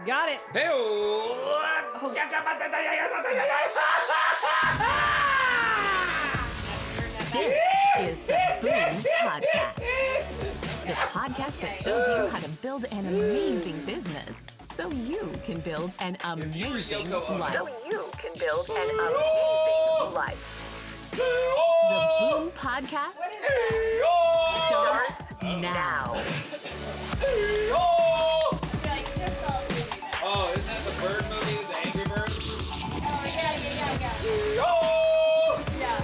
Got it. This is the Boom Podcast. The podcast that shows you how to build an amazing business so you can build an amazing life. The Boom Podcast starts now. Oh, isn't that the bird movie, the Angry Birds? Yeah.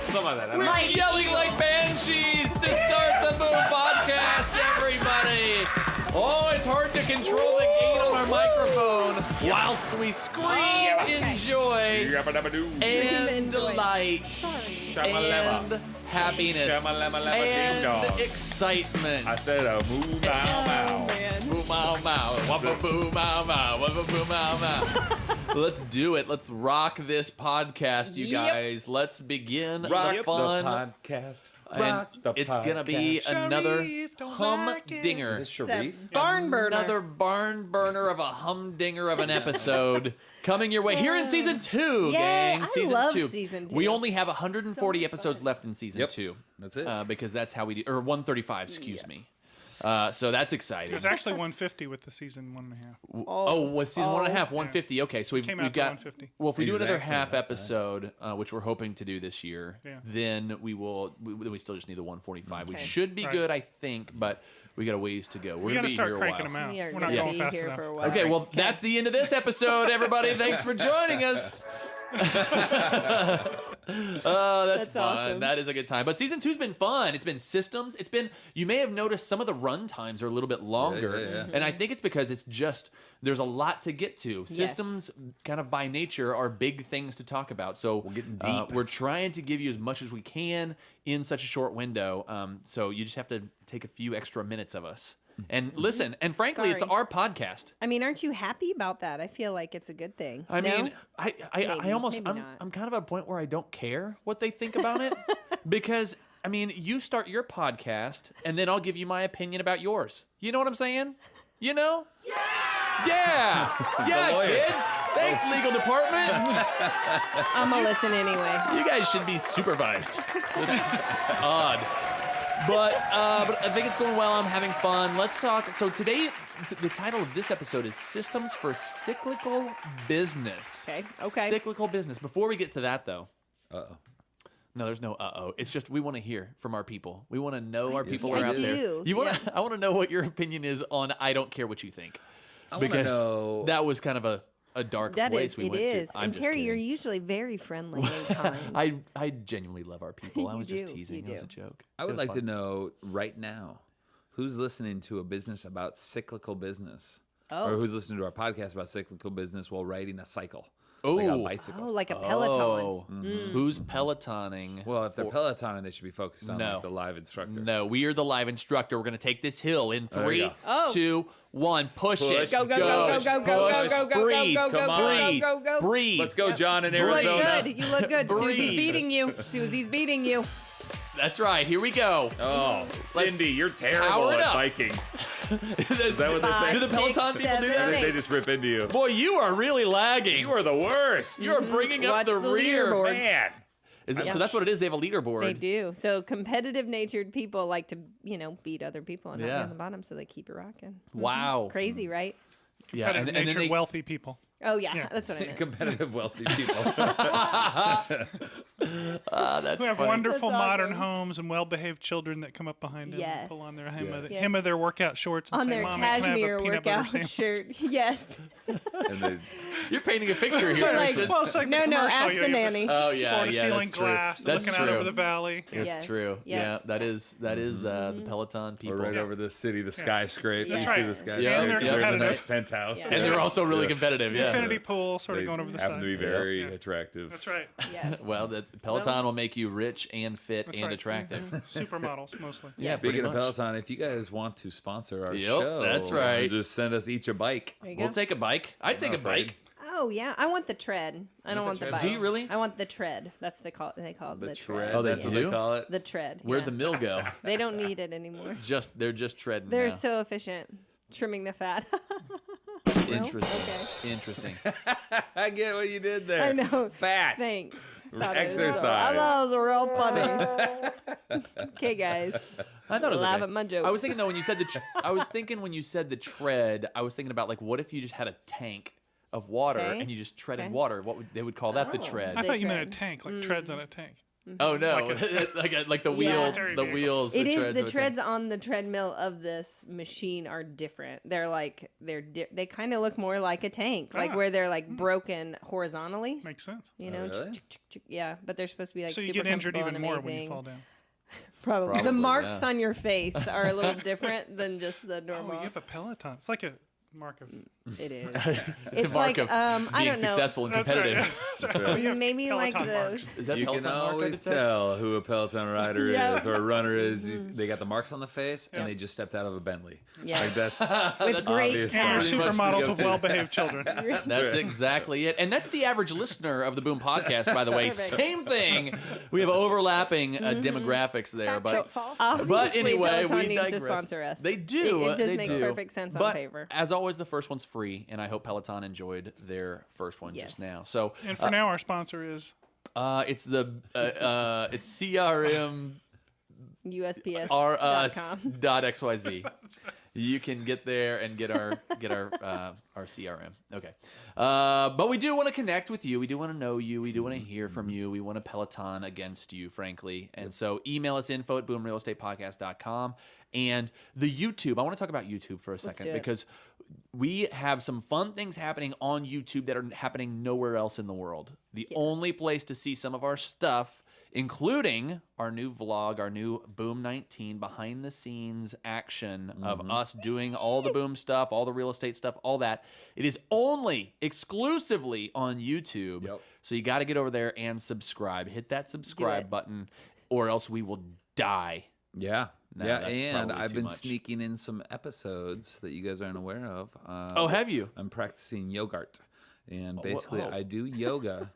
Something like that. We're yelling like banshees to start the Boom Podcast, everybody! Oh, it's hard to control the gain on our microphone whilst we scream in joy and delight and happiness and excitement. I said a moo mow mow. Boo mow mow, wubba boo mow mow, wubba boo mow mow. Let's do it. Let's rock this podcast, you guys. Let's begin the fun. The podcast. And it's gonna be another humdinger. Is this Sharif? Barn burner. Another barn burner of a humdinger of an episode coming your way here in season 2, gang. I Season love 2. season 2. We only have 140 So much episodes fun. left in season 2. That's it. Because that's how we do, or 135, excuse me. So that's exciting. There's actually 150 with the season 1.5. Oh, with season 1.5, 150. Okay, so we've Came out to got 150. Well, if we do another Exactly, half that's episode, which we're hoping to do this year, Yeah. then we still just need the 145. We Okay. should be Right. good, I think, but we got a ways to go. We're We gonna got to be start here a cranking while. them out. We are We're going not to going be fast here enough. for a while. Okay, well, that's the end of this episode, everybody. Thanks for joining us. Oh, that's fun. awesome. That is a good time. But season 2's been fun. It's been systems. It's been, you may have noticed some of the run times are a little bit longer. Yeah. And I think it's because it's just, there's a lot to get to. Systems, kind of by nature, are big things to talk about. So we're getting deep. We're trying to give you as much as we can in such a short window. So you just have to take a few extra minutes of us. And listen, and frankly, it's Sorry. our podcast. I mean, aren't you happy about that? I feel like it's a good thing. I No? mean, I Maybe, almost, maybe I'm not. kind of at a point where I don't care what they think about it because, I mean, you start your podcast and then I'll give you my opinion about yours. You know what I'm saying? You know? Yeah, lawyer. kids. Thanks, legal department. I'm going to listen anyway. You guys should be supervised. It's odd. But I think it's going well. I'm having fun. Let's talk. So today, the title of this episode is Systems for Cyclical Business. Okay. Cyclical business. Before we get to that, though. Uh-oh. No, there's no uh-oh. It's just we want to hear from our people. We want to know our people I are out do. there. You want to? I want to know what your opinion is on I don't care what you think. I wanna know- that was kind of a dark That place is, we it went is. to. I'm And just Terry, kidding. you're usually very friendly and kind. I genuinely love our people. I You was just do, teasing. you It was do. a joke. I It would was like fun. to know right now who's listening to a business about cyclical business. Oh. Or who's listening to our podcast about cyclical business while riding a cycle. Oh. Like a bicycle. Oh, like a Peloton. Oh, who's Pelotoning? Well, if they're Pelotoning, they should be focused on No. like, the live instructor. No, we are the live instructor. We're going to take this hill in There you 3, go. Oh. 2, 1. Push it. Push. Go, Go, go, Push. go, go, go, Push. go, go, go, Breathe. go, go, Come go, on. Breathe. go, go, go. Breathe. Let's go, John in You look Arizona. good. You look good. Breathe. Susie's beating you. Susie's beating you. That's right. Here we go. Oh, Cindy, you're terrible power it at up. biking. Is that what Five, they Do the say? Peloton six, people do seven, that? They just rip into you. Boy, you are really lagging. You are the worst. You're bringing up Watch the the rear. leaderboard. Man. So that's what it is. They have a leaderboard. They do. So competitive natured people like to, beat other people and not be Yeah. on the bottom, so they keep it rocking. Wow. Crazy, right? Yeah, Competitive and then natured they wealthy people. Oh, yeah. That's what I meant. Competitive wealthy people. that's Who have funny. wonderful That's modern awesome. homes and well-behaved children that come up behind them Yes. and pull on their hem, of, the, Yes. hem of their workout shorts and On say, their Mommy, can I have a cashmere peanut butter workout sandwich?" shirt. Yes. And they, You're painting a picture here, Like- Christian. Well, it's like No, the no, commercial. ask you the know, nanny. Oh yeah, Floor to yeah, ceiling that's true. glass, That's looking out true. over the valley. It's Yes. true. Yep. Yeah, that is the Peloton people. we're right over the city, the skyscraper. That's You see right. the skyscraper. Yeah, and they're You're in the competitive. nice penthouse. Yeah. And they're also really Yeah. competitive. Yeah. Infinity pool sort They of going over the happen side. to be very Yeah. attractive. That's right. Yes. Well, the Peloton Well- will make you rich and fit That's and right. attractive. Supermodels mostly. Yeah, Speaking pretty of much. Peloton, if you guys want to sponsor our Yep, show, that's right. just send us each a bike. There you go. We'll take a bike. I'd take a not afraid. bike. Oh, yeah. I want the tread. I don't want the tread? bike. Do you really? I want the tread. That's they call it the tread. Oh, they that's what do? they call it. The tread. Where'd yeah. the mill go? They don't need it anymore. They're just treading. They're now. so efficient. Trimming the fat. camera. Interesting. Okay. Interesting. I get what you did there. I know. Fat. Thanks. Exercise. I thought it was real funny. Okay, guys. I thought it was Laugh okay. at my jokes. I was thinking though when you said I was thinking when you said the tread, I was thinking about like what if you just had a tank of water Okay. and you just treaded Okay. water? They would call that the Oh. tread. I They thought you meant a tread. tank, like treads on a tank. Oh no, like the wheel, Yeah. the wheels. It the is treads the of a treads tank. on the treadmill of this machine are different. They're like they kind of look more like a tank, like Ah. where they're like broken horizontally. Makes sense. You know, really? yeah, but they're supposed to be like So you super get injured comfortable even and more when you amazing. fall down. Probably. The Probably, marks yeah. on your face are a little different than just the normal. Oh, you have a Peloton. It's like a mark of. It is. It's a mark like of I being don't know. successful and That's right. competitive. That's right. You have Maybe like Peloton those. marks. Is that You Peloton can mark I always just said? tell who a Peloton rider Yeah. is or a runner is. They got the marks on the face, and Yeah. they just stepped out of a Bentley. Yes. Like that's With great obvious. And we're Pretty much the supermodels of go-to. well-behaved children. That's right. exactly it. And that's the average listener of the Boom podcast, by the way. Perfect. Same thing. We have overlapping demographics there. But Obviously, anyway, Peloton we needs digress. to sponsor us. They do. It just they makes do. perfect sense on But paper. as always, the first one's free, and I hope Peloton enjoyed their first one just Yes. now. So And for now, our sponsor is. it's the it's CRM USPS.com. .xyz. You can get there and get our CRM. Okay, but we do want to connect with you. We do want to know you. We do want to hear from you. We want to Peloton against you, frankly. And so email us info@boomrealestatepodcast.com and the YouTube. I want to talk about YouTube for a second do it. because we have some fun things happening on YouTube that are happening nowhere else in the world. The only place to see some of our stuff, including our new vlog, our new Boom 19 behind the scenes action of us doing all the Boom stuff, all the real estate stuff, all that. It is only exclusively on YouTube. Yep. So you got to get over there and subscribe. Hit that subscribe it. button or else we will die. Yeah. No, yeah, that's and probably I've too been much. sneaking in some episodes that you guys aren't aware of. Oh, have you? I'm practicing yogurt, and basically oh. I do yoga,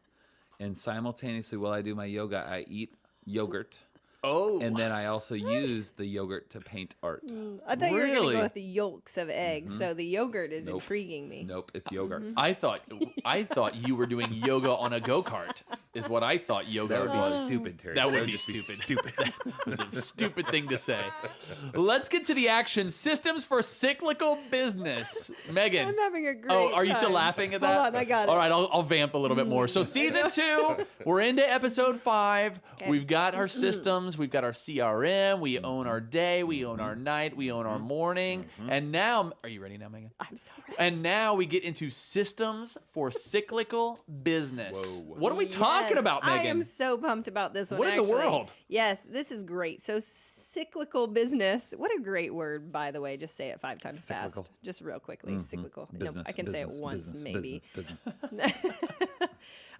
and simultaneously while I do my yoga, I eat yogurt, Oh. and then I also use the yogurt to paint art. I thought you were going to Really? go with the yolks of eggs, so the yogurt is Nope. intriguing me. Nope, it's yogurt. I thought you were doing yoga on a go-kart is what I thought yoga That would be was. stupid, Terry. That would would be just stupid. That was a stupid thing to say. Let's get to the action. Systems for cyclical business. Megan. I'm having a great Oh, are you still time. laughing at that? Hold on, I got it. All right, I'll vamp a little bit more. So season 2, we're into episode 5. Okay. We've got our systems. We've got our CRM. We own our day. We own our night. We own our morning. And now, are you ready now, Megan? I'm so ready. And now we get into systems for cyclical business. Whoa. What are we talking Yes, about, I Megan? am so pumped about this one. What in the actually. world? Yes, this is great. So cyclical business. What a great word, by the way. Just say it 5 times Cyclical. fast. Just real quickly. Cyclical. No, Business, I can say it business, once, business, maybe. Business.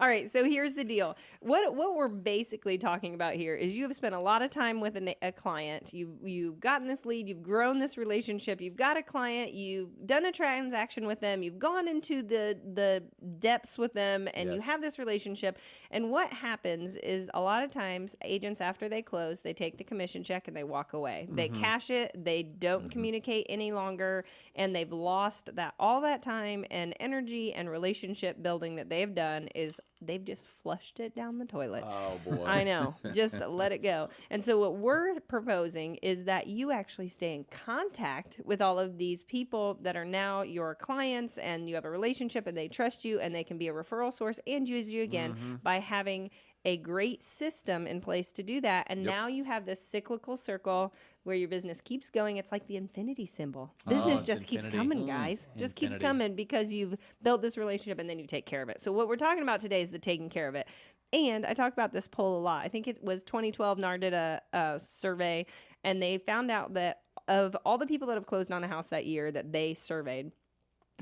All right, so here's the deal. What we're basically talking about here is you have spent a lot of time with a client. You've gotten this lead. You've grown this relationship. You've got a client. You've done a transaction with them. You've gone into the depths with them, and you Yes. have this relationship. And what happens is a lot of times agents, after they close, they take the commission check and they walk away. They cash it. They don't communicate any longer, and they've lost all that time and energy and relationship building that they've done is they've just flushed it down the toilet. Oh, boy. I know. Just let it go. And so what we're proposing is that you actually stay in contact with all of these people that are now your clients, and you have a relationship and they trust you and they can be a referral source and use you again by having a great system in place to do that. And now you have this cyclical circle where your business keeps going. It's like the infinity symbol. Business it's just keeps infinity. coming, guys. Just keeps Infinity. coming because you've built this relationship and then you take care of it. So what we're talking about today is the taking care of it. And I talk about this poll a lot. I think it was 2012, NAR did a survey, and they found out that of all the people that have closed on a house that year that they surveyed,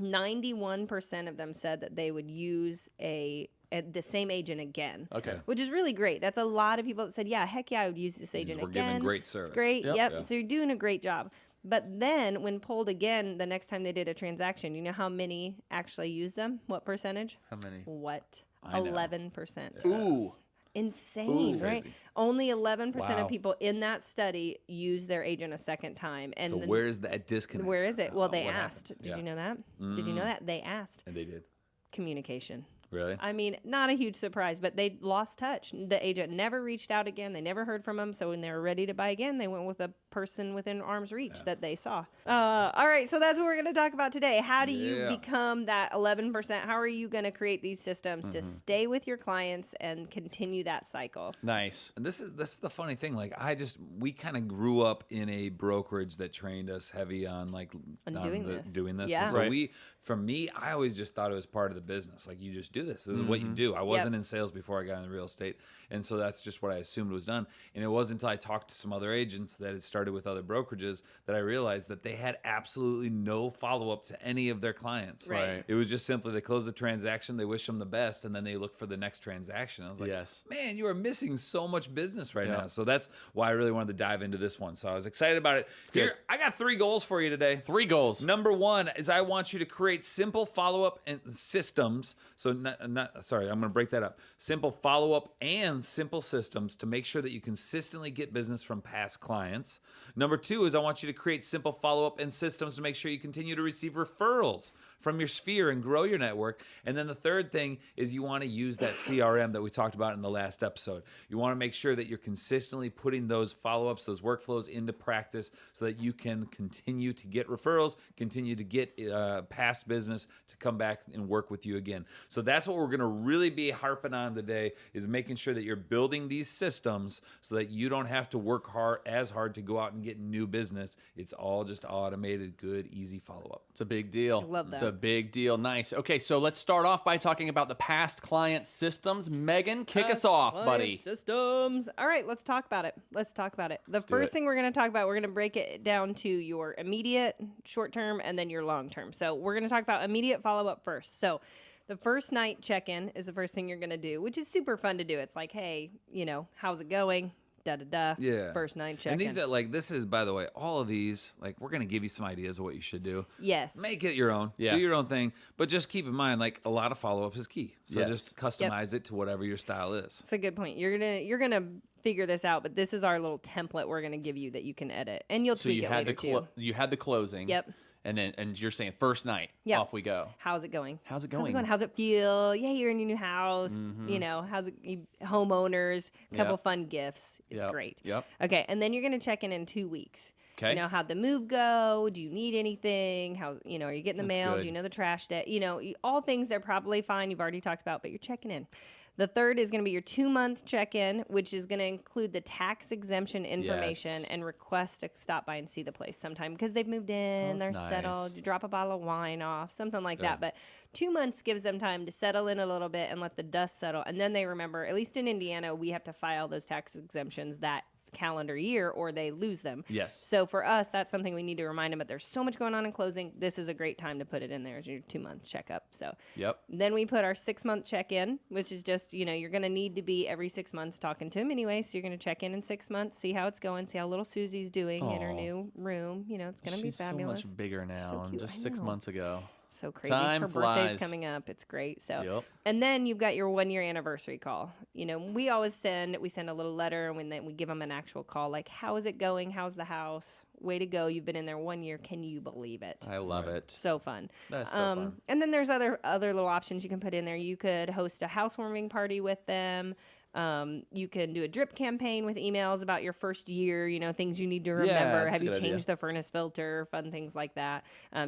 91% of them said that they would use the same agent again. Okay. Which is really great. That's a lot of people that said, yeah, heck yeah, I would use this agent we're again. giving great service. It's great. Yep. Yep. Yeah. So you're doing a great job. But then when polled again, the next time they did a transaction, you know how many actually used them? What percentage? How many? What? I know. 11%. Ooh. Insane, right? Crazy. Only 11% Wow. of people in that study use their agent a second time. And So where is that disconnect? where is it? Well, they What asked. happens? Did Yeah. you know that? Did you know that? They asked. And they did. Communication. Really? I mean, not a huge surprise, but they lost touch. The agent never reached out again. They never heard from them. So when they were ready to buy again, they went with a person within arm's reach that they saw. All right. So that's what we're going to talk about today. How do you Yeah. become that 11%? How are you going to create these systems to stay with your clients and continue that cycle? Nice. And this is the funny thing. Like we kind of grew up in a brokerage that trained us heavy on doing this. doing this. Yeah. And so Right. for me, I always just thought it was part of the business. Like you just do this. This is what you do. I wasn't in sales before I got into real estate, and so that's just what I assumed was done. And it wasn't until I talked to some other agents that had started with other brokerages that I realized that they had absolutely no follow up to any of their clients. Right. It was just simply they close the transaction, they wish them the best, and then they look for the next transaction. I was like, Yes. man, you are missing so much business right Yeah. now. So that's why I really wanted to dive into this one. So I was excited about it. good. I got 3 goals for you today. 3 goals. Number 1 is I want you to create simple follow-up and systems. So sorry, I'm going to break that up. Simple follow-up and simple systems to make sure that you consistently get business from past clients. Number 2 is I want you to create simple follow-up and systems to make sure you continue to receive referrals from your sphere and grow your network. And then the third thing is you want to use that CRM that we talked about in the last episode. You want to make sure that you're consistently putting those follow-ups, those workflows into practice so that you can continue to get referrals, continue to get past business to come back and work with you again. So that's what we're going to really be harping on today, is making sure that you're building these systems so that you don't have to work as hard to go out and get new business. It's all just automated, good, easy follow-up. It's a big deal. I love that. It's a big deal. Nice. Okay, so let's start off by talking about the past client systems. Megan, kick us off, Client buddy. Systems. All right, let's talk about it. The first thing we're going to talk about, we're going to break it down to your immediate, short term, and then your long term. So we're going to talk about immediate follow up first. So the first night check in is the first thing you're going to do, which is super fun to do. It's like, hey, how's it going? Da da da. Yeah. First night check in. And these are this is, by the way, all of these, we're going to give you some ideas of what you should do. Yes. Make it your own. Yeah. Do your own thing. But just keep in mind, a lot of follow-up is key. So Yes. just customize it to whatever your style is. That's a good point. You're gonna figure this out, but this is our little template we're gonna give you that you can edit, and you'll So tweak you it had later the too. you had the closing. Yep. And you're saying first night. Yep. Off we go. How's it going? How's it How's it going? going? How's it feel? Yeah, you're in your new house. How's it? Homeowners, couple Yep. fun gifts. It's Yep. great. Yep. Okay, and then you're gonna check in 2 weeks. Okay. How'd the move go? Do you need anything? Are you getting the That's mail? good. Do you know the trash day? All things they're probably fine. You've already talked about, but you're checking in. The third is going to be your 2-month check-in, which is going to include the tax exemption information Yes. and request to stop by and see the place sometime because they've moved in, they're that's settled. nice. You drop a bottle of wine off, something like Yeah. that. But 2 months gives them time to settle in a little bit and let the dust settle. And then they remember, at least in Indiana, we have to file those tax exemptions that calendar year or they lose them. Yes. So for us, that's something we need to remind them, but there's so much going on in closing. This is a great time to put it in there as your 2-month checkup. So Yep. then we put our 6-month check-in, which is just, you're going to need to be every 6 months talking to him anyway. So you're going to check in 6 months, see how it's going, see how little Susie's doing in her Aw. new room. It's going to be She's fabulous. so much bigger now So than cute. just I 6 know. months ago. So crazy. Time Her flies. birthday's coming up. It's great. So, Yep. and then you've got your 1-year anniversary call. We always send a little letter and then we give them an actual call. Like, how is it going? How's the house? Way to go. You've been in there 1 year. Can you believe it? I love it. So fun. That's so fun. And then there's other little options you can put in there. You could host a housewarming party with them. You can do a drip campaign with emails about your first year, things you need to remember. that's Have a you good changed idea. the furnace filter? Fun things like that.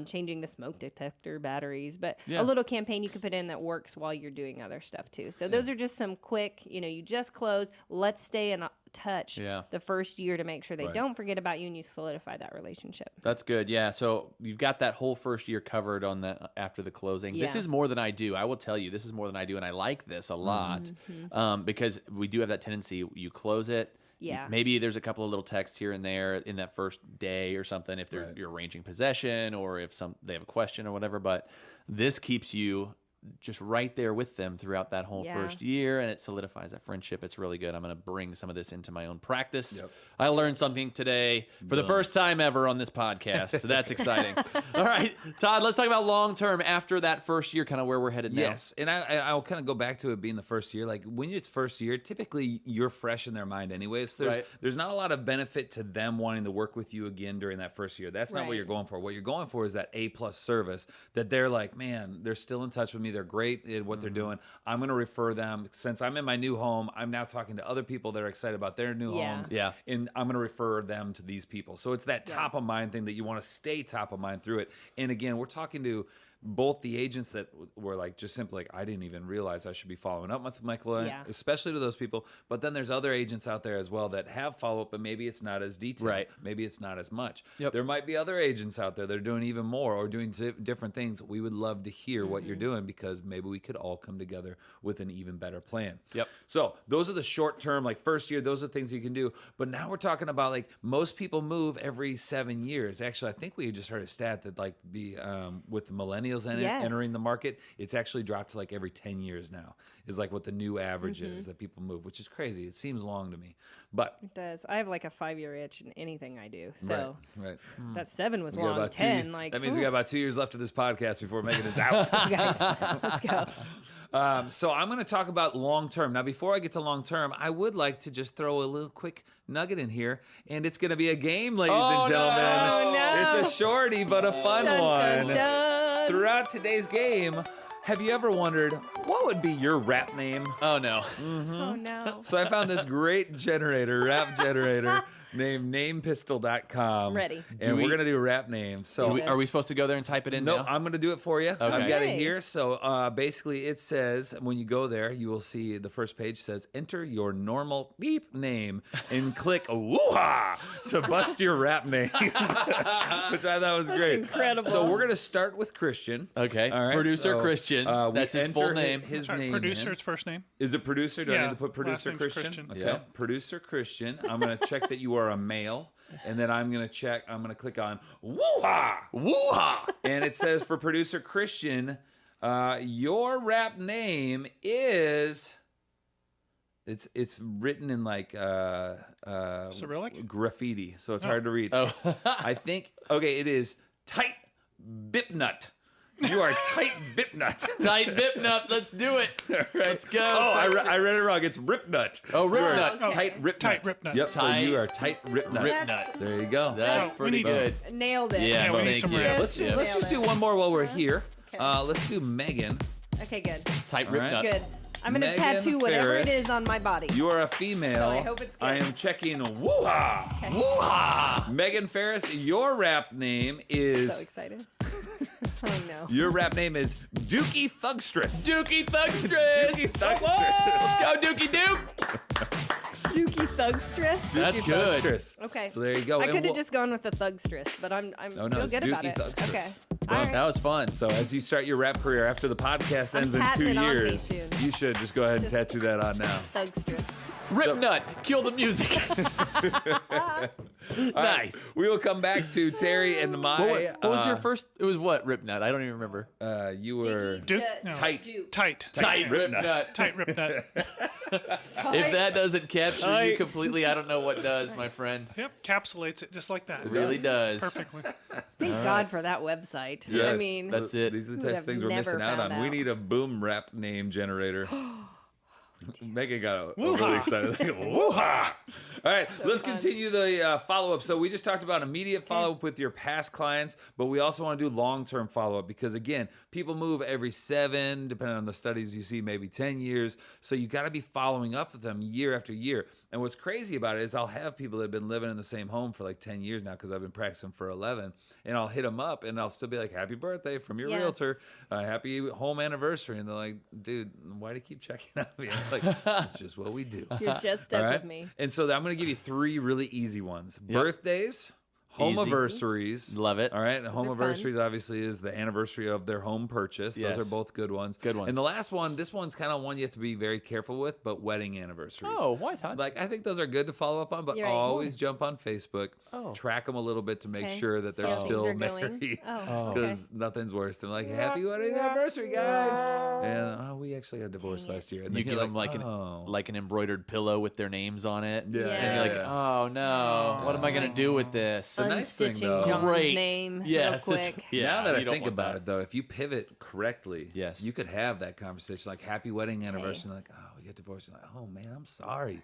Changing the smoke detector batteries. But Yeah. a little campaign you can put in that works while you're doing other stuff too. So those are just some quick, you just closed. Let's stay in touch Yeah. the first year to make sure they Right. don't forget about you and you solidify that relationship. That's good. Yeah. So you've got that whole first year covered on the after the closing. This Yeah. is more than I do. I will tell you, this is more than I do, and I like this a lot Mm-hmm. because we do have that tendency. You close it. Yeah. Maybe there's a couple of little texts here and there in that first day or something if Right. you're arranging possession or if they have a question or whatever. But this keeps you just right there with them throughout that whole Yeah. first year, and it solidifies that friendship. It's really good. I'm going to bring some of this into my own practice. Yep. I learned something today for the first time ever on this podcast, so that's exciting. All right, Todd, let's talk about long term after that first year, kind of where we're headed now. Yes, and I'll kind of go back to it being the first year. Like when it's first year, typically you're fresh in their mind anyways. So there's not a lot of benefit to them wanting to work with you again during that first year. That's not what Right. you're going for. What you're going for is that A+ service that they're like, man, they're still in touch with me. They're great at what they're doing. I'm going to refer them. Since I'm in my new home, I'm now talking to other people that are excited about their new Yeah. homes. Yeah. And I'm going to refer them to these people. So it's that top of mind thing that you want to stay top of mind through it. And again, we're talking to both the agents that were like just simply like, I didn't even realize I should be following up with my client, Yeah. especially to those people. But then there's other agents out there as well that have follow-up, but maybe it's not as detailed. Right. Maybe it's not as much. Yep. There might be other agents out there that are doing even more or doing different things. We would love to hear what you're doing because maybe we could all come together with an even better plan. Yep. So those are the short term, like first year, those are things you can do. But now we're talking about like most people move every 7 years. Actually, I think we just heard a stat that like with the millennials Yes. entering the market, it's actually dropped to like every 10 years now is like what the new average is that people move, which is crazy. It seems long to me, but It does. I have like a 5-year itch in anything I do. So right. that 7 was We got long. about 10, like that means we got about 2 years left of this podcast before Megan is out. you guys, let's go. So I'm going to talk about long term. Now, before I get to long term, I would like to just throw a little quick nugget in here, and it's going to be a game, ladies and gentlemen. Oh, no. It's a shorty, but a fun Dun, one. dun, dun. Throughout today's game, have you ever wondered what would be your rap name? Oh no. Oh no. So I found this great rap generator named namepistol.com. Ready. And we're going to do rap names. So Are we supposed to go there and type it in no, now? I'm going to do it for you. I've got it Yay. here. So basically it says, when you go there, you will see the first page says, enter your normal beep name and click woo-ha to bust your rap name, which I thought was great. incredible. So we're going to start with Christian. Okay. All right. Producer so, Christian. we That's his full enter name. His Sorry, name. producer's in. first name. Is it producer? Do I Yeah, need to put producer last name's Christian? Christian. Okay. Producer Christian. I'm going to check that you are a male. And then I'm going to click on woo-ha. Woo-ha! And it says for producer Christian, your rap name is it's written in like Cyrillic? graffiti, so it's hard to read. Oh. I think it is Tight Bipnut. You are Tight Bipnut. Tight bip nut. Let's do it. Let's go. Oh, I read it wrong. It's Ripnut. Oh, You are Ripnut. Oh, Tight Ripnut. Tight Ripnut. Yep. So Tight you are Tight Ripnut. Ripnut. There you go. That's Oh, we pretty need good. Nailed it. Yeah, we need thank some you. rap. Let's Yeah. just do one more while we're here. Okay. Let's do Megan. Okay, good. Tight All rip right. nut. Good. I'm going to Megan tattoo whatever it Ferris. is on my body. You are a female. So I hope it's good. I am checking woo-ha. Woo-ha. Megan Ferris, your rap name is So excited. Oh no. your rap name is Dookie Thugstress. Dookie Thugstress. Dookie Thugstress. Let's go, Dookie Duke. Dookie Thugstress. That's good. Thugstress. Okay. So there you go. I And could have we'll- just gone with the Thugstress, but I'm Oh, no, feel it's good about Dookie it. Thugstress. Okay. Well, All right. That was fun. So as you start your rap career after the podcast I'm ends in 2 tatting it on me years, soon. you should just go ahead and Just- tattoo that on now. Thugstress. Rip nut. Kill the music. All right, Nice. we will come back to Terry and my. What was your first? It was what? Rip nut. I don't even remember. You were Duke? No. tight. Duke. Tight. Tight rip nut. Tight Ripnut. If that doesn't capture you completely, I don't know what does, my friend. Yep, capsulates it just like that. It really does. Perfectly. Thank God for that website. I Yes, mean, That's it. These are the Would types of have things we're never missing out found on. We out. need a boom rap name generator. Megan got Woo-ha. really excited. Woo-ha! All right, let's fun. continue the follow-up. So we just talked about immediate follow-up with your past clients, but we also want to do long-term follow-up because, again, people move every 7, depending on the studies you see, maybe 10 years. So you got to be following up with them year after year. And what's crazy about it is I'll have people that have been living in the same home for like 10 years now because I've been practicing for 11. And I'll hit them up and I'll still be like, happy birthday from your Yeah. realtor. Happy home anniversary. And they're like, dude, why do you keep checking on me? I'm like, it's just what we do. you're just stuck All right? with me. And so I'm going to give you 3 really easy ones. Birthdays, Homeversaries. Love it. All right. are Homeversaries obviously is the anniversary of their home purchase. Yes. Those are both good ones. Good one. And the last one, this one's kind of one you have to be very careful with, but wedding anniversaries. Oh, why, Todd? Like, I think those are good to follow up on, but You're right. always jump on Facebook, Oh. track them a little bit to make Okay. sure that See they're how things still are going. married. Oh, okay. Because nothing's worse than like, happy wedding anniversary, guys. And we actually got divorced last year. And You then give you're them like oh. an embroidered pillow with their names on it. Yeah. And you're like, Yes. oh no, what am I gonna do with this? The nice thing, Unstitching though- John's Great. name Yes, real it's- quick. yeah. Now that you I don't think want about that. it, though, if you pivot correctly, Yes. you could have that conversation like, happy wedding anniversary. Like, oh, we get divorced. Like, oh, man, I'm sorry.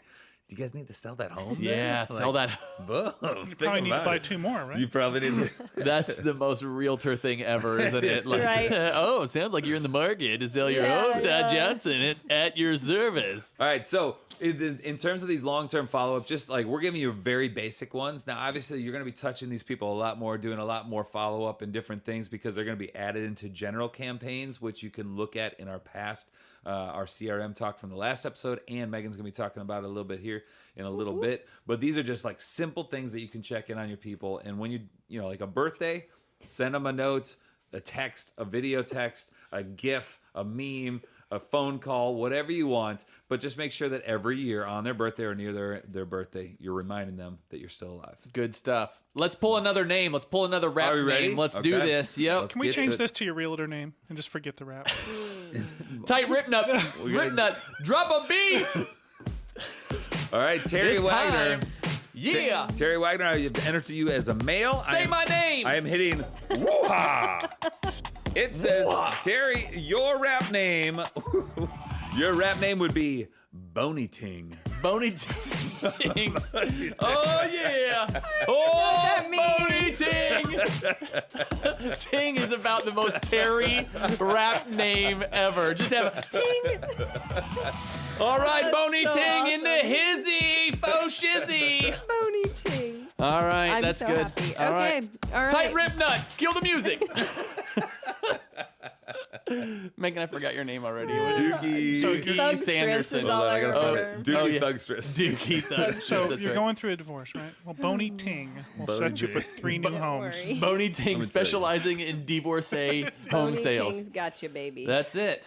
Do you guys need to sell that home? then? Yeah, sell Like, that. Boom. You probably need to buy 2 more, right? You probably need to. That's the most realtor thing ever, isn't it? Like, Right. oh, sounds like you're in the market to sell your Yeah, home, Todd yeah. Johnson, at your service. All right, so in terms of these long-term follow-up, just like we're giving you very basic ones. Now, obviously, you're going to be touching these people a lot more, doing a lot more follow-up and different things because they're going to be added into general campaigns, which you can look at in our past, our CRM talk from the last episode, and Megan's going to be talking about it a little bit here in a little bit. But these are just like simple things that you can check in on your people. And when you know, like a birthday, send them a note, a text, a video text, a GIF, a meme, a phone call, whatever you want, but just make sure that every year on their birthday or near their birthday, you're reminding them that you're still alive. Good stuff. Let's pull another name. Let's pull another rap Are we ready? name. Let's do Okay. this. Yep. Let's Can we get change to- this to your realtor name and just forget the rap? Tight Ripnut. Ripnut. Drop a beat. All right, Terry This Wagner. time. Yeah. Terry Wagner, I have entered you as a male. Say my name. I am hitting woo-ha. It says, Terry, your rap name would be Boney Ting. Boney Ting. Oh, yeah. Oh, that means. Boney Ting. Ting is about the most Terry rap name ever. Just have a ting. All right, That's Boney so Ting in the awesome. hizzy. Faux shizzy. Boney Ting. All right, I'm that's so good. happy. All right. Okay, all right. Tight Ripnut. Kill the music. Megan, I forgot your name already. Doogie. So Doogie Thugstress Sanderson. is all I I gotta find it. remember. Doogie Oh, yeah. Thugstress. Doogie Thugstress. So that's you're right. going through a divorce, right? Well, Boney Ting will Boney set you up with 3 new Don't homes. worry. Boney Ting me specializing in divorcee home Boney sales. Ting's got you, baby. That's it.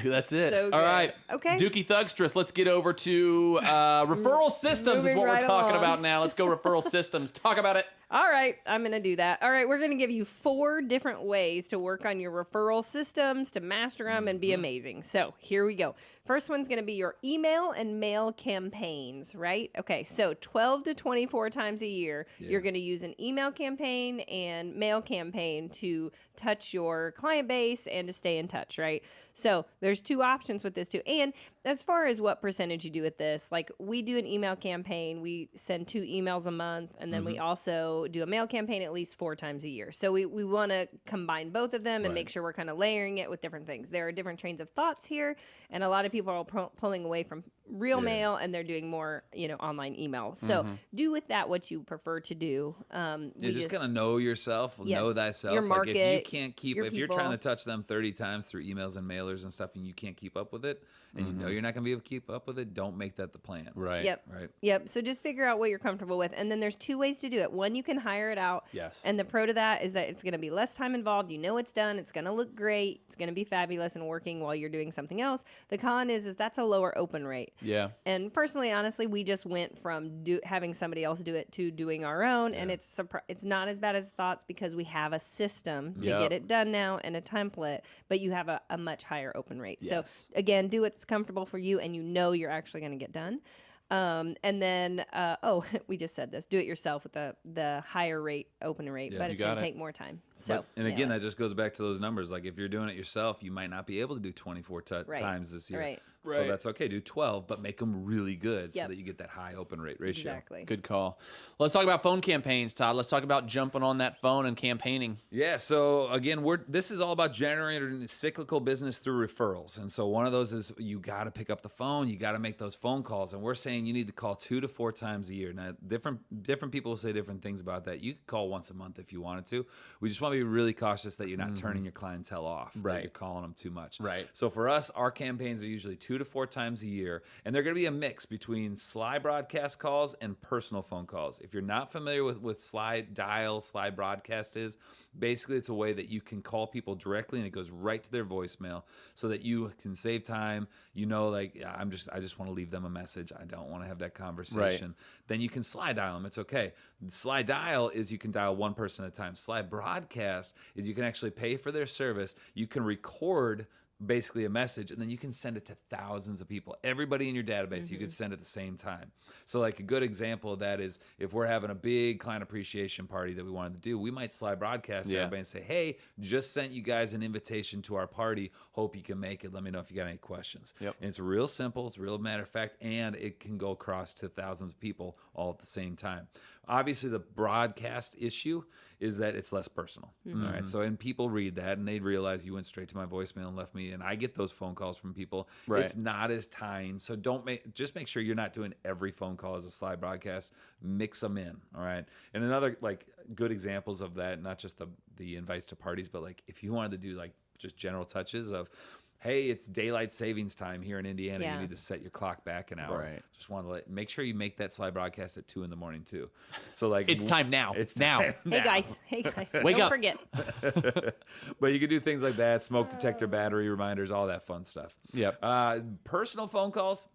That's it. So All good. right. Okay. Dookie Thugstress, let's get over to referral systems is Moving what we're right talking along. about now. Let's go referral systems. Talk about it. All right, I'm going to do that. All right, we're going to give you 4 different ways to work on your referral systems, to master them, and be amazing. So here we go. First one's going to be your email and mail campaigns, right? Okay, so 12 to 24 times a year, you're going to use an email campaign and mail campaign to touch your client base and to stay in touch, right? So there's 2 options with this too. And as far as what percentage you do with this, like we do an email campaign, we send 2 emails a month, and then we also do a mail campaign at least 4 times a year. So we want to combine both of them and make sure we're kind of layering it with different things. There are different trains of thoughts here, and a lot of people are pulling away from real mail, and they're doing more, online email. So do with that what you prefer to do. You're just gonna know yourself, Yes. know thyself. Your Like market, if you can't keep, your if you're trying to people. touch them 30 times through emails and mailers and stuff, and you can't keep up with it, and you know you're not gonna be able to keep up with it, don't make that the plan. Right. Yep. Right. Yep. So just figure out what you're comfortable with. And then there's 2 ways to do it. One, you can hire it out. Yes. And the pro to that is that it's going to be less time involved. You know it's done. It's going to look great. It's going to be fabulous and working while you're doing something else. The con is that's a lower open rate. Yeah. And personally, honestly, we just went from having somebody else do it to doing our own. And it's not as bad as thoughts because we have a system to Yep. get it done now and a template, but you have a much higher open rate. Yes. So again, do what's comfortable for you and you know you're actually going to get done. And then, we just said this, do it yourself with the higher rate, open rate, but you it's going got to it. take more time. So, And again, that just goes back to those numbers. Like if you're doing it yourself, you might not be able to do 24 Right. times this year. Right. So that's okay. Do 12, but make them really good so Yep. that you get that high open rate ratio. exactly. Good call. Let's talk about phone campaigns, Todd. Let's talk about jumping on that phone and campaigning. Yeah, so again, this is all about generating cyclical business through referrals. And so one of those is you got to pick up the phone, you got to make those phone calls. And we're saying you need to call 2 to 4 times a year. Now, different people will say different things about that. You could call once a month if you wanted to. We just want to be really cautious that you're not turning your clientele off, that Right. you're calling them too much. Right. So for us, our campaigns are usually 2 2 to 4 times a year, and they're going to be a mix between Sly broadcast calls and personal phone calls. If you're not familiar with what Sly broadcast is, basically it's a way that you can call people directly and it goes right to their voicemail so that you can save time. Like I just want to leave them a message. I don't want to have that conversation. Then you can Sly dial them. It's okay. Sly dial is you can dial one person at a time. Sly broadcast is you can actually pay for their service. You can record basically a message, and then you can send it to thousands of people. Everybody in your database, you could send at the same time. So like a good example of that is if we're having a big client appreciation party that we wanted to do, we might Sly broadcast everybody and say, hey, just sent you guys an invitation to our party. Hope you can make it. Let me know if you got any questions. And it's real simple. It's a real matter of fact, and it can go across to thousands of people all at the same time. Obviously, the broadcast issue is that it's less personal. All right. So, and people read that and they realize you went straight to my voicemail and left me. And I get those phone calls from people. It's not as tying. So just make sure you're not doing every phone call as a Sly broadcast. Mix them in. All right. And another like good examples of that, not just the invites to parties, but like if you wanted to do like just general touches of, hey, it's daylight savings time here in Indiana. You need to set your clock back an hour. Just want to make sure you make that Sly broadcast at 2 in the morning too. So like it's time now. It's now. time now. Hey guys, Wake don't up. forget. But you can do things like that, smoke detector, battery reminders, all that fun stuff. Personal phone calls.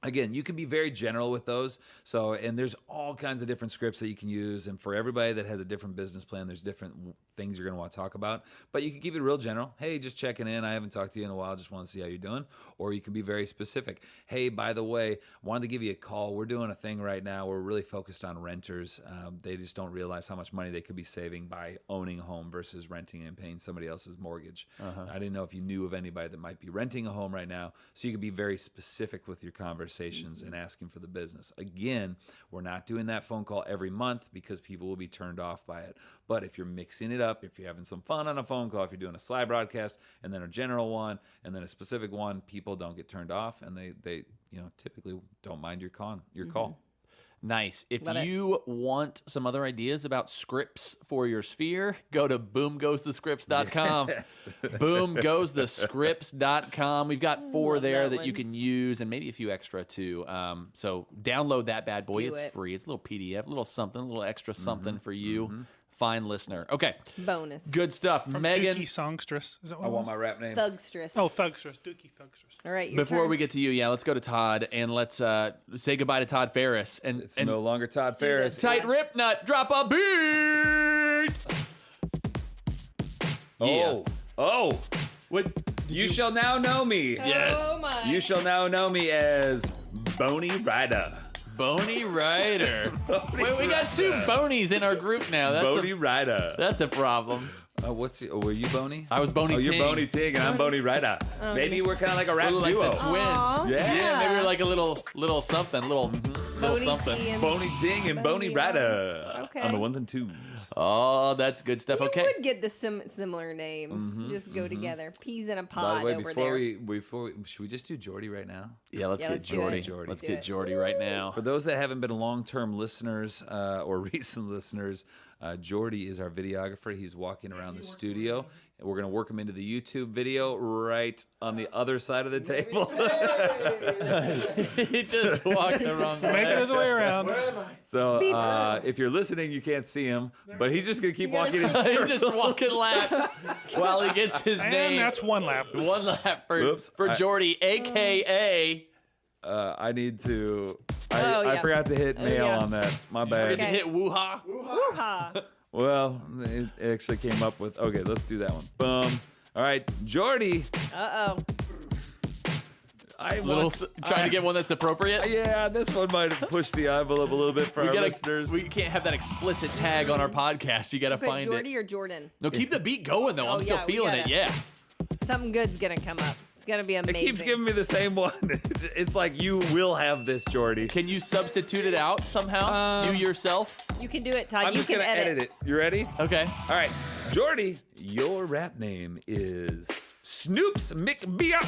Again, you can be very general with those. So, and there's all kinds of different scripts that you can use. And for everybody that has a different business plan, there's different things you're going to want to talk about. But you can keep it real general. Hey, just checking in. I haven't talked to you in a while. Just want to see how you're doing. Or you can be very specific. Hey, by the way, wanted to give you a call. We're doing a thing right now. We're really focused on renters. They just don't realize how much money they could be saving by owning a home versus renting and paying somebody else's mortgage. I didn't know if you knew of anybody that might be renting a home right now. So you can be very specific with your conversations and asking for the business. Again, we're not doing that phone call every month because people will be turned off by it. But if you're mixing it up, if you're having some fun on a phone call, if you're doing a Sly broadcast and then a general one and then a specific one, people don't get turned off and they typically don't mind your call. Nice. If you want some other ideas about scripts for your sphere, go to boomgoesthescripts.com. Boomgoesthescripts.com. We've got 4 there that you can use and maybe a few extra too. So download that bad boy. It's free. It's a little PDF, a little something, a little extra something for you. Fine listener. Okay. Bonus. Good stuff. From Megan. Dookie Songstress. Is that what I it want was? my rap name. Thugstress. Oh, Thugstress. Dookie Thugstress. All right. Your Before turn. we get to you, let's go to Todd and let's say goodbye to Todd Ferris. And It's no longer Todd Ferris. Tight Rip Nut, drop a beat. Oh. What? You shall now know me. Yes. Oh my. You shall now know me as Boney Rider. Boney Rider. Wait, we got 2 Bonies in our group now. Boney Rider. That's a problem. Were you Boney? I was Boney Ting. You're Boney Ting and I'm Boney Rider. Maybe we're kind of like a rap We're like duo. the twins. Yeah, maybe we're like a little something, little Boney something. T and- Boney Ting and Boney Rider. Okay. On the 1s and 2s. Oh, that's good stuff. You Okay. would get the similar names. Just go together. Peas in a By pod the way, over before there. we should we just do Jordy right now? Yeah, let's get let's do Jordy. it. Jordy. Let's Do get it. Jordy right now. For those that haven't been long-term listeners or recent listeners, Jordy is our videographer. He's walking around the studio. And we're going to work him into the YouTube video right on the other side of the table. He just walked the wrong way. Making his way around. So if you're listening, you can't see him, but he's just going to keep walking in He's circles. just walking laps while he gets his And name. that's 1 lap. 1 lap for Oops, Jordy, a.k.a. I need to... I yeah. forgot to hit mail yeah. on that. My Forget bad. to hit woo-ha. Woo-ha. Well, it actually came up with... Okay, let's do that one. Boom. All right, Jordy. Uh-oh. Trying to get one that's appropriate. Yeah, this one might have pushed the envelope a little bit for our listeners. We can't have that explicit tag on our podcast. You got to Put find Jordy it. or Jordan? No, keep the beat going though. I'm Oh, still yeah, we feeling it. gotta- Yeah. Something good's going to come up. It's going to be It amazing. keeps giving me the same one. It's like, you will have this, Jordy. Can you substitute it out somehow? You yourself? You can do it, Todd. I'm you just can going to edit it. You ready? Okay. All right. Jordy, your rap name is Snoops McBeer.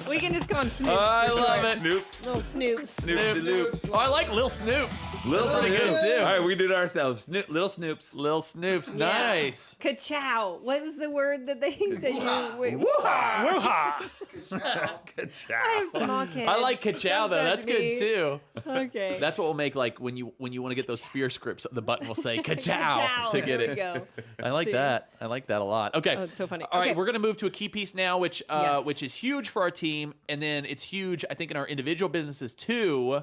We can just call him Snoops. I for love short. it. Snoops. Little Snoops. Snoops. Oh, I like Lil Snoops. Little That's pretty Snoops. good, too. All right, we did it ourselves. Little Snoops. Lil Snoops. Yeah. Nice. Ka-chow. What was the word that they that you wait, Woo-ha! Good job. I have small kids. I like ka-chow, though. Don't That's judge good, me. too. Okay. That's what we'll make, like, when you want to get those fear scripts, the button will say ka-chow Ka-chow. to get There it. we go. I like See? that. I like that a lot. Okay. Oh, it's so funny. All right, Okay. we're going to move to a key piece now, which Yes. which is huge for our team, and then it's huge, I think, in our individual businesses, too.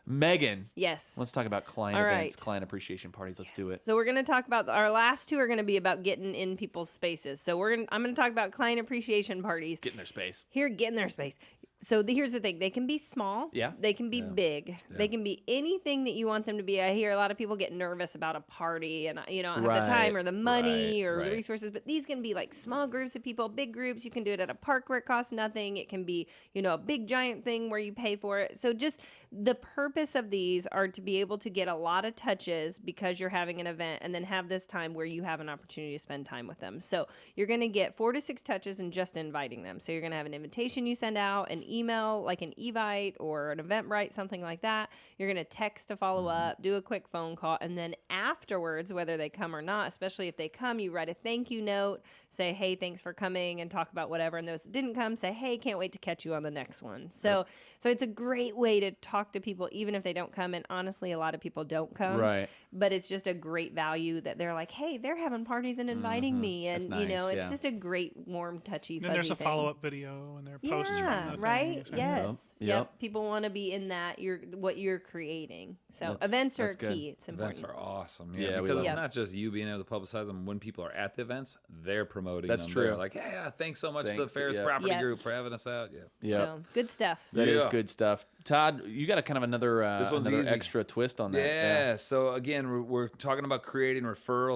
Megan, Yes. let's talk about client All events, right. client appreciation parties. Let's do it. So we're going to talk about our last two are going to be about getting in people's spaces. So I'm going to talk about client appreciation parties. Get in their space. Get in their space. So here's the thing. They can be small. Yeah. They can be big. They can be anything that you want them to be. I hear a lot of people get nervous about a party and, I don't have the time or the money or the resources. But these can be like small groups of people, big groups. You can do it at a park where it costs nothing. It can be, a big giant thing where you pay for it. So just the purpose of these are to be able to get a lot of touches because you're having an event and then have this time where you have an opportunity to spend time with them. So you're going to get 4 to 6 touches in just inviting them. So you're going to have an invitation you send out, an email like an Evite or an Eventbrite, something like that. You're going to text to follow up, do a quick phone call, and then afterwards, whether they come or not, especially if they come, you write a thank you note, say, hey, thanks for coming, and talk about whatever. And those that didn't come, say, hey, can't wait to catch you on the next one. So it's a great way to talk to people, even if they don't come. And honestly, a lot of people don't come. Right. But it's just a great value that they're like, hey, they're having parties and inviting me. And, That's nice, it's yeah. just a great, warm, touchy, fuzzy Then there's a thing. follow-up video and their posts Yeah, from the right? thing. Yes. Yep. Yep. People want to be in that, what you're creating. So That's- events are that's good. key. It's important. Events are awesome. Yeah, we because love it's them. not just you being able to publicize them. When people are at the events, they're promoting That's them. true. They're like, hey, thanks so much to the Thanks to- Ferris yeah. Property Yeah. Group for having us out. Yeah. Yeah. So good stuff. That is Yeah. good stuff. Todd, you got a kind of another one's another easy. extra twist on that. Yeah. So again, we're talking about creating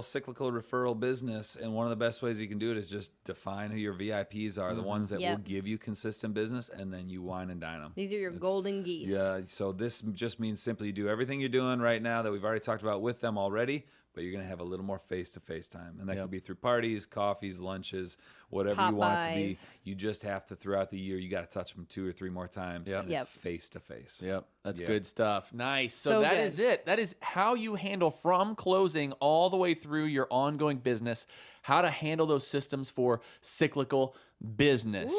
cyclical referral business, and one of the best ways you can do it is just define who your VIPs are, the ones that will Yep. give you consistent business, and then you wine and dine them. These are your golden geese. Yeah. So this just means simply you do everything you're doing right now that we've already talked about with them already, but you're going to have a little more face-to-face time. And that could be through parties, coffees, lunches, whatever you want it to be. Pop-bys. You just have to, throughout the year, you got to touch them 2 or 3 more times. Yep. And Yep. it's face-to-face. Yep. That's Yeah. good stuff. Nice. So So that good. is it. That is how you handle from closing all the way through your ongoing business, how to handle those systems for cyclical business.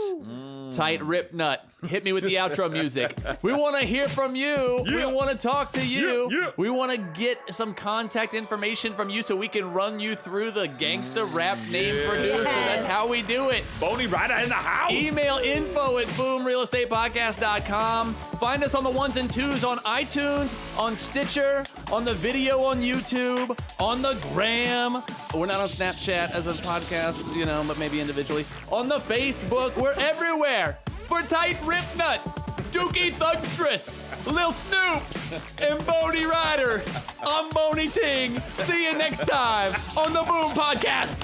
Tight Rip Nut. Hit me with the outro music. We want to hear from you. We want to talk to you. We want to get some contact information from you so we can run you through the gangsta rap name producer. That's how we do it. Boney Rider in the house. Email info@boomrealestatepodcast.com. Find us on the 1s and 2s on iTunes, on Stitcher, on the video on YouTube, on the gram. We're not on Snapchat as a podcast, but maybe individually. On the Facebook, we're everywhere. For Tight Rip Nut, Dookie Thugstress, Lil Snoops, and Boney Rider, I'm Boney Ting. See you next time on the Boom Podcast.